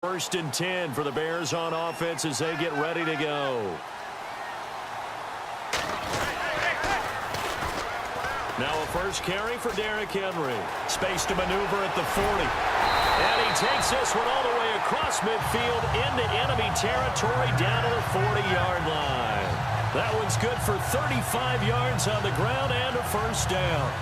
First and 10 for the Bears on offense as they get ready to go. Now a first carry for Derrick Henry. Space to maneuver at the 40. And he takes this one all the way across midfield into enemy territory down to the 40-yard line. That one's good for 35 yards on the ground and a first down.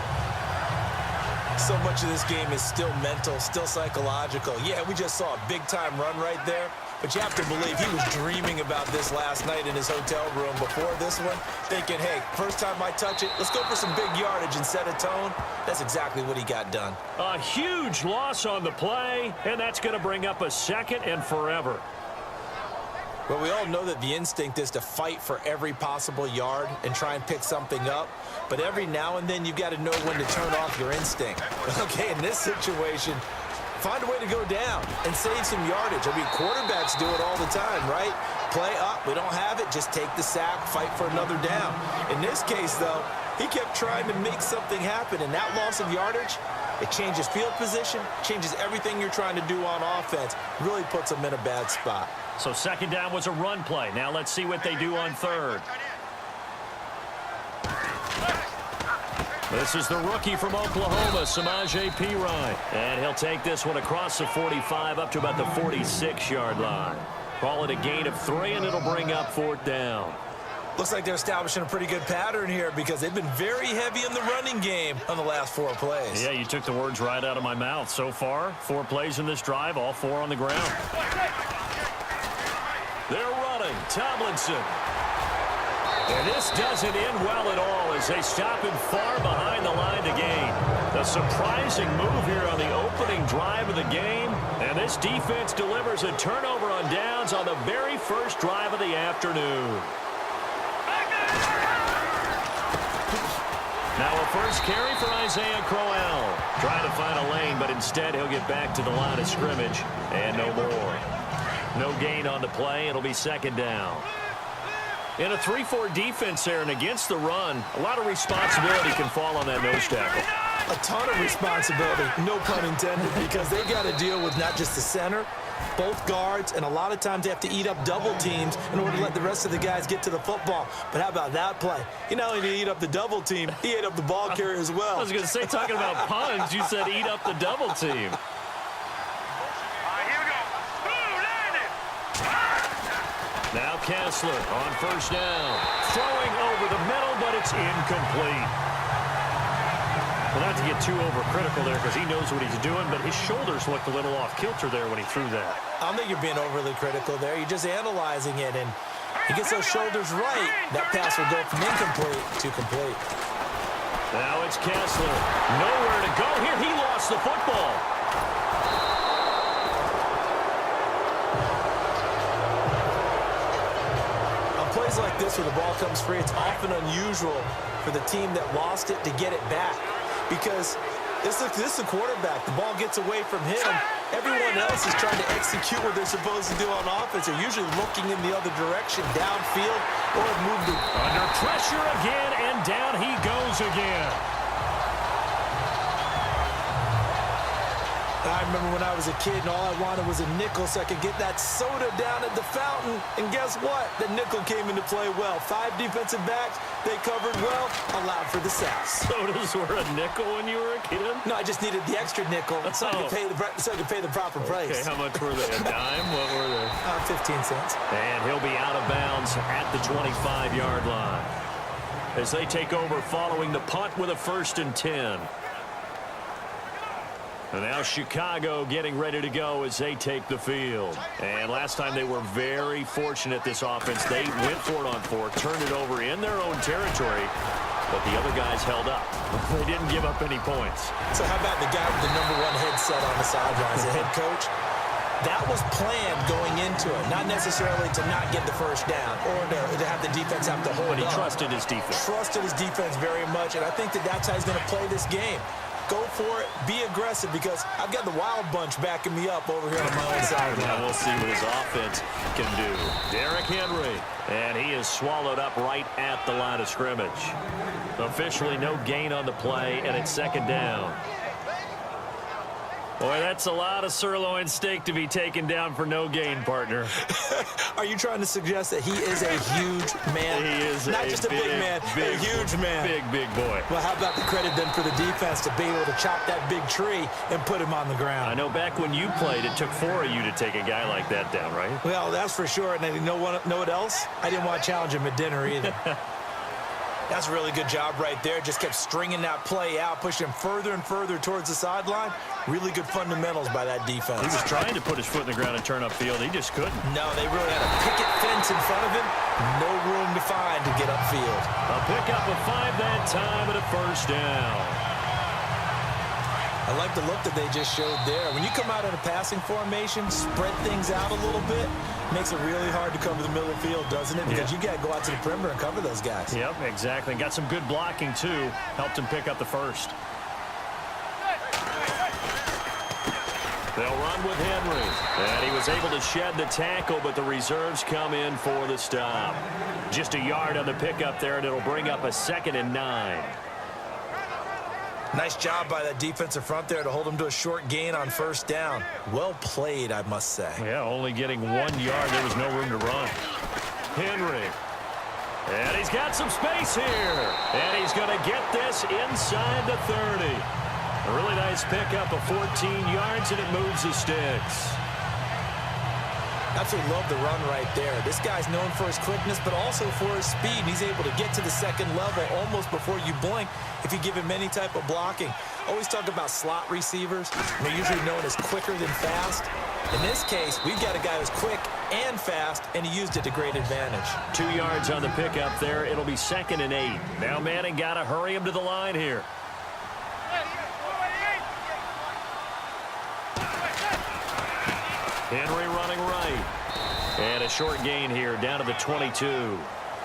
So much of this game is still mental, still psychological. Yeah, we just saw a big-time run right there, but you have to believe he was dreaming about this last night in his hotel room before this one, thinking, hey, first time I touch it, let's go for some big yardage and set a tone. That's exactly what he got done. A huge loss on the play, and that's going to bring up a second and forever. Well, we all know that the instinct is to fight for every possible yard and try and pick something up. But every now and then, you've got to know when to turn off your instinct. Okay, in this situation, find a way to go down and save some yardage. I mean, quarterbacks do it all the time, right? Play up, we don't have it, just take the sack, fight for another down. In this case, though, he kept trying to make something happen, and that loss of yardage, it changes field position, changes everything you're trying to do on offense, really puts him in a bad spot. So second down was a run play. Now let's see what they do on third. This is the rookie from Oklahoma, Samaje Perine. And he'll take this one across the 45 up to about the 46-yard line. Call it a gain of 3, and it'll bring up fourth down. Looks like they're establishing a pretty good pattern here because they've been very heavy in the running game on the last 4 plays. Yeah, you took the words right out of my mouth. So far, 4 plays in this drive, all 4 on the ground. They're running. Tomlinson. And this doesn't end well at all as they stop him far behind the line to gain. A surprising move here on the opening drive of the game. And this defense delivers a turnover on downs on the very first drive of the afternoon. Now a first carry for Isaiah Crowell. Trying to find a lane, but instead he'll get back to the line of scrimmage. And no more. No gain on the play. It'll be second down. In a 3-4 defense there and against the run, a lot of responsibility can fall on that nose tackle. A ton of responsibility, no pun intended, because they got to deal with not just the center, both guards, and a lot of times they have to eat up double teams in order to let the rest of the guys get to the football. But how about that play? He not only did he eat up the double team, he ate up the ball carrier as well. I was going to say, talking about puns, you said eat up the double team. Now Kessler on first down. Throwing over the middle, but it's incomplete. Well, not to get too overcritical there because he knows what he's doing, but his shoulders looked a little off kilter there when he threw that. I don't think you're being overly critical there. You're just analyzing it, and he gets those shoulders right. That pass will go from incomplete to complete. Now it's Kessler. Nowhere to go here. He lost the football. Plays like this where the ball comes free, it's often unusual for the team that lost it to get it back because this is a quarterback. The ball gets away from him. Everyone else is trying to execute what they're supposed to do on offense. They're usually looking in the other direction, downfield, or have moved it. Under pressure again, and down he goes again. I remember when I was a kid and all I wanted was a nickel so I could get that soda down at the fountain. And guess what? The nickel came into play well. 5 defensive backs, they covered well, allowed for the sacks. Sodas were a nickel when you were a kid? No, I just needed the extra nickel so I could pay the proper price. Okay, how much were they? A dime? What were they? 15 cents. And he'll be out of bounds at the 25-yard line as they take over following the punt with a first and 10. And now Chicago getting ready to go as they take the field. And last time they were very fortunate, this offense. They went for it on 4, turned it over in their own territory, but the other guys held up. They didn't give up any points. So how about the guy with the #1 headset on the sidelines, the head coach? That was planned going into it, not necessarily to not get the first down or to have the defense have to hold But he up. trusted his defense. Trusted his defense very much, and I think that's how he's going to play this game. Go for it. Be aggressive because I've got the wild bunch backing me up over here on my own side. Now we'll see what his offense can do. Derrick Henry. And he is swallowed up right at the line of scrimmage. Officially no gain on the play, and it's second down. Boy, that's a lot of sirloin steak to be taken down for no gain, partner. Are you trying to suggest that he is a huge man? He is not just a big man, a huge man. Big boy. Well, how about the credit then for the defense to be able to chop that big tree and put him on the ground? I know back when you played, it took 4 of you to take a guy like that down, right? Well, that's for sure. And you know what else? I didn't want to challenge him at dinner either. That's a really good job right there. Just kept stringing that play out, pushing him further and further towards the sideline. Really good fundamentals by that defense. He was trying to put his foot in the ground and turn upfield. He just couldn't. No, they really had a picket fence in front of him. No room to find to get upfield. A pickup of 5 that time and a first down. I like the look that they just showed there. When you come out in a passing formation, spread things out a little bit, makes it really hard to cover the middle of the field, doesn't it? Because you got to go out to the perimeter and cover those guys. Yep, exactly. Got some good blocking, too. Helped him pick up the first. They'll run with Henry. And he was able to shed the tackle, but the reserves come in for the stop. Just a yard on the pickup there, and it'll bring up a 2nd and 9. Nice job by that defensive front there to hold him to a short gain on first down. Well played, I must say. Yeah, only getting 1 yard. There was no room to run. Henry. And he's got some space here. And he's going to get this inside the 30. A really nice pickup of 14 yards, and it moves the sticks. Absolutely love the run right there. This guy's known for his quickness, but also for his speed. He's able to get to the second level almost before you blink if you give him any type of blocking. Always talk about slot receivers. They're usually known as quicker than fast. In this case, we've got a guy who's quick and fast, and he used it to great advantage. 2 yards on the pickup there. It'll be 2nd and 8. Now Manning got to hurry him to the line here. Henry running right. And a short gain here down to the 22.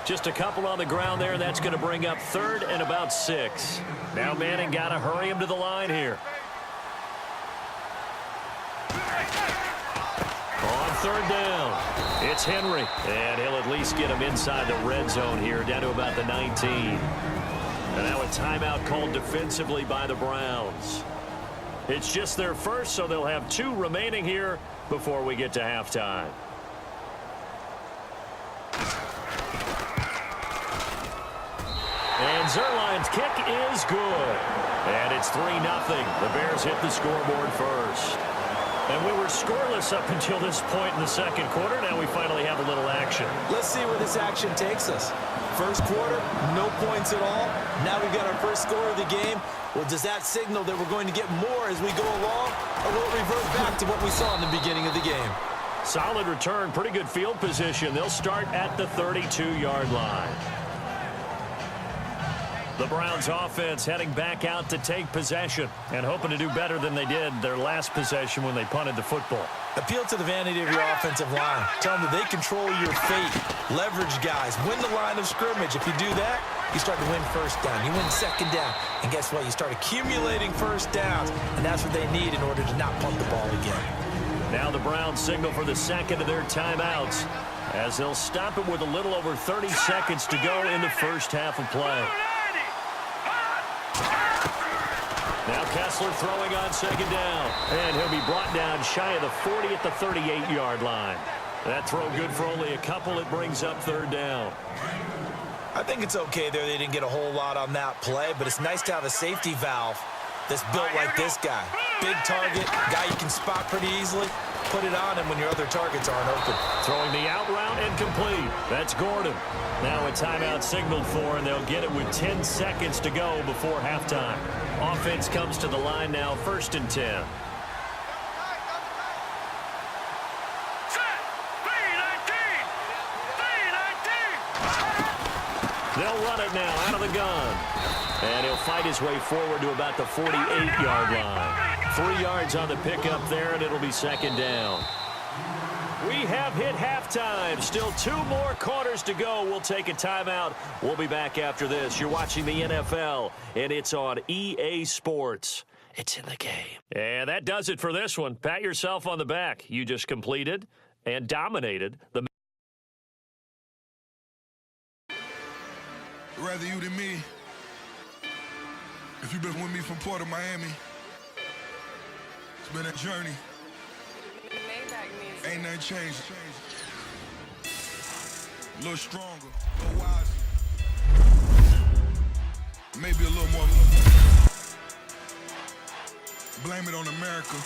Just a couple on the ground there. That's going to bring up 3rd and about 6. Now Manning got to hurry him to the line here. On 3rd down, it's Henry. And he'll at least get him inside the red zone here, down to about the 19. And now a timeout called defensively by the Browns. It's just their first, so they'll have 2 remaining here before we get to halftime. And Zerline's kick is good. And it's 3-0. The Bears hit the scoreboard first. And we were scoreless up until this point in the second quarter. Now we finally have a little action. Let's see where this action takes us. First quarter, no points at all. Now we've got our first score of the game. Well, does that signal that we're going to get more as we go along, or will it revert back to what we saw in the beginning of the game? Solid return, pretty good field position. They'll start at the 32-yard line. The Browns offense heading back out to take possession and hoping to do better than they did their last possession when they punted the football. Appeal to the vanity of your offensive line. Tell them that they control your fate. Leverage guys. Win the line of scrimmage. If you do that, you start to win first down. You win second down. And guess what? You start accumulating first downs. And that's what they need in order to not punt the ball again. Now the Browns signal for the second of their timeouts as they'll stop it with a little over 30 seconds to go in the first half of play. Now Kessler throwing on second down. And he'll be brought down shy of the 40 at the 38-yard line. That throw good for only a couple. It brings up 3rd down. I think it's okay there. They didn't get a whole lot on that play, but it's nice to have a safety valve that's built like this guy. Big target, guy you can spot pretty easily. Put it on him when your other targets aren't open. Throwing the out route and complete. That's Gordon. Now a timeout signaled for, and they'll get it with 10 seconds to go before halftime. Offense comes to the line now, 1st and 10. They'll run it now out of the gun. And he'll fight his way forward to about the 48-yard line. 3 yards on the pickup there, and it'll be 2nd down. We have hit halftime. Still 2 more quarters to go. We'll take a timeout. We'll be back after this. You're watching the NFL, and it's on EA Sports. It's in the game. And that does it for this one. Pat yourself on the back. You just completed and dominated the... Rather you than me. If you've been with me from Port of Miami, It's been a journey. Ain't nothing changed. A little stronger, a little wiser. Maybe a little more. Blame it on America.